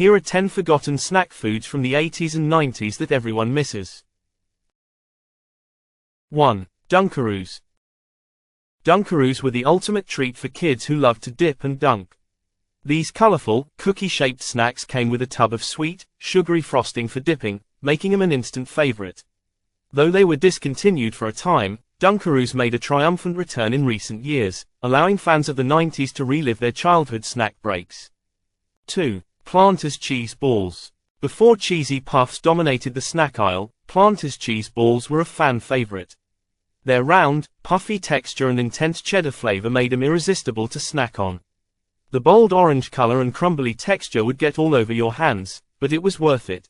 Here are 10 forgotten snack foods from the 80s and 90s that everyone misses. 1. Dunkaroos. Dunkaroos were the ultimate treat for kids who loved to dip and dunk. These colorful, cookie-shaped snacks came with a tub of sweet, sugary frosting for dipping, making them an instant favorite. Though they were discontinued for a time, Dunkaroos made a triumphant return in recent years, allowing fans of the 90s to relive their childhood snack breaks. 2. Planters cheese balls. Before cheesy puffs dominated the snack aisle, Planters cheese balls were a fan favorite. Their round, puffy texture and intense cheddar flavor made them irresistible to snack on. The bold orange color and crumbly texture would get all over your hands, but it was worth it.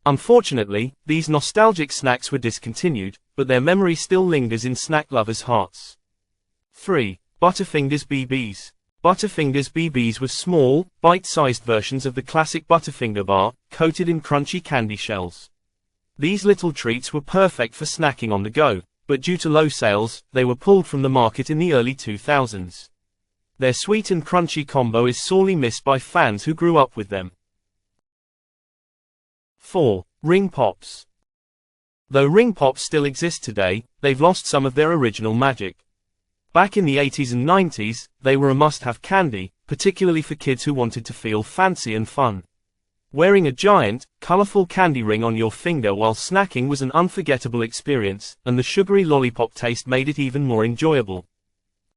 Unfortunately, these nostalgic snacks were discontinued, but their memory still lingers in snack lovers' hearts. 3. Butterfingers BBs. Butterfingers BBs were small, bite-sized versions of the classic Butterfinger bar, coated in crunchy candy shells. These little treats were perfect for snacking on the go, but due to low sales, they were pulled from the market in the early 2000s. Their sweet and crunchy combo is sorely missed by fans who grew up with them. 4. Ring Pops. Though Ring Pops still exist today, they've lost some of their original magic. Back in the 80s and 90s, they were a must-have candy, particularly for kids who wanted to feel fancy and fun. Wearing a giant, colorful candy ring on your finger while snacking was an unforgettable experience, and the sugary lollipop taste made it even more enjoyable.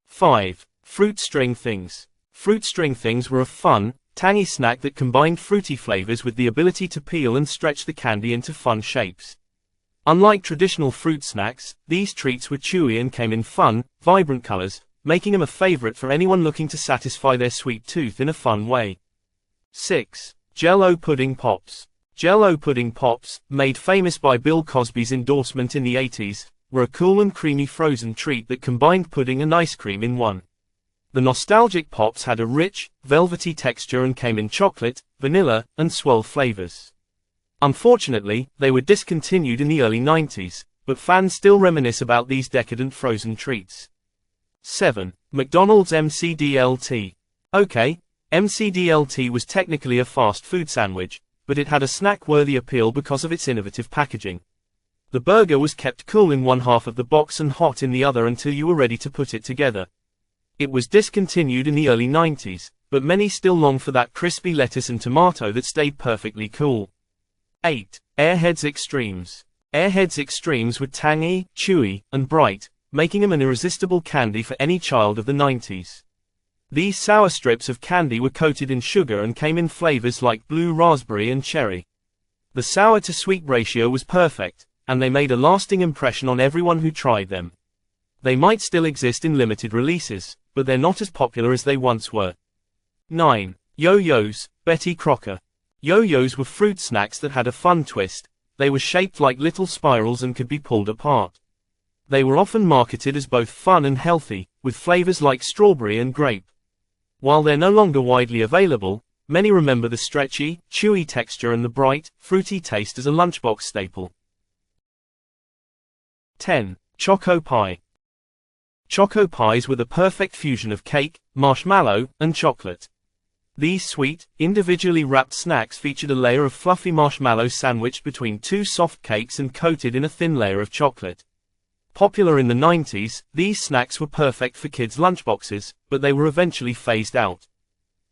5. Fruit String Things. Fruit String Things were a fun, tangy snack that combined fruity flavors with the ability to peel and stretch the candy into fun shapes. Unlike traditional fruit snacks, these treats were chewy and came in fun, vibrant colors, making them a favorite for anyone looking to satisfy their sweet tooth in a fun way. 6. Jell-O Pudding Pops. Jell-O Pudding Pops, made famous by Bill Cosby's endorsement in the 80s, were a cool and creamy frozen treat that combined pudding and ice cream in one. The nostalgic pops had a rich, velvety texture and came in chocolate, vanilla, and swirl flavors. Unfortunately, they were discontinued in the early 90s, but fans still reminisce about these decadent frozen treats. 7. McDonald's MCDLT. Okay, MCDLT was technically a fast food sandwich, but it had a snack-worthy appeal because of its innovative packaging. The burger was kept cool in one half of the box and hot in the other until you were ready to put it together. It was discontinued in the early 90s, but many still long for that crispy lettuce and tomato that stayed perfectly cool. 8. Airheads Extremes. Airheads Extremes were tangy, chewy, and bright, making them an irresistible candy for any child of the 90s. These sour strips of candy were coated in sugar and came in flavors like blue raspberry and cherry. The sour-to-sweet ratio was perfect, and they made a lasting impression on everyone who tried them. They might still exist in limited releases, but they're not as popular as they once were. 9. Yo-Yos, Betty Crocker. Yo-Yos were fruit snacks that had a fun twist. They were shaped like little spirals and could be pulled apart. They were often marketed as both fun and healthy, with flavors like strawberry and grape. While they're no longer widely available, many remember the stretchy, chewy texture and the bright, fruity taste as a lunchbox staple. 10. Choco Pie. Choco Pies were the perfect fusion of cake, marshmallow, and chocolate. These sweet, individually wrapped snacks featured a layer of fluffy marshmallow sandwiched between two soft cakes and coated in a thin layer of chocolate. Popular in the 90s, these snacks were perfect for kids' lunchboxes, but they were eventually phased out.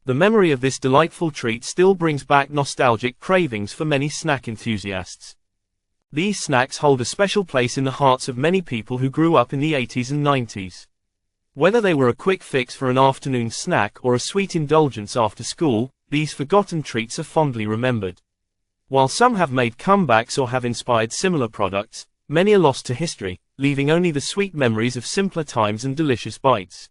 The memory of this delightful treat still brings back nostalgic cravings for many snack enthusiasts. These snacks hold a special place in the hearts of many people who grew up in the 80s and 90s. Whether they were a quick fix for an afternoon snack or a sweet indulgence after school, these forgotten treats are fondly remembered. While some have made comebacks or have inspired similar products, many are lost to history, leaving only the sweet memories of simpler times and delicious bites.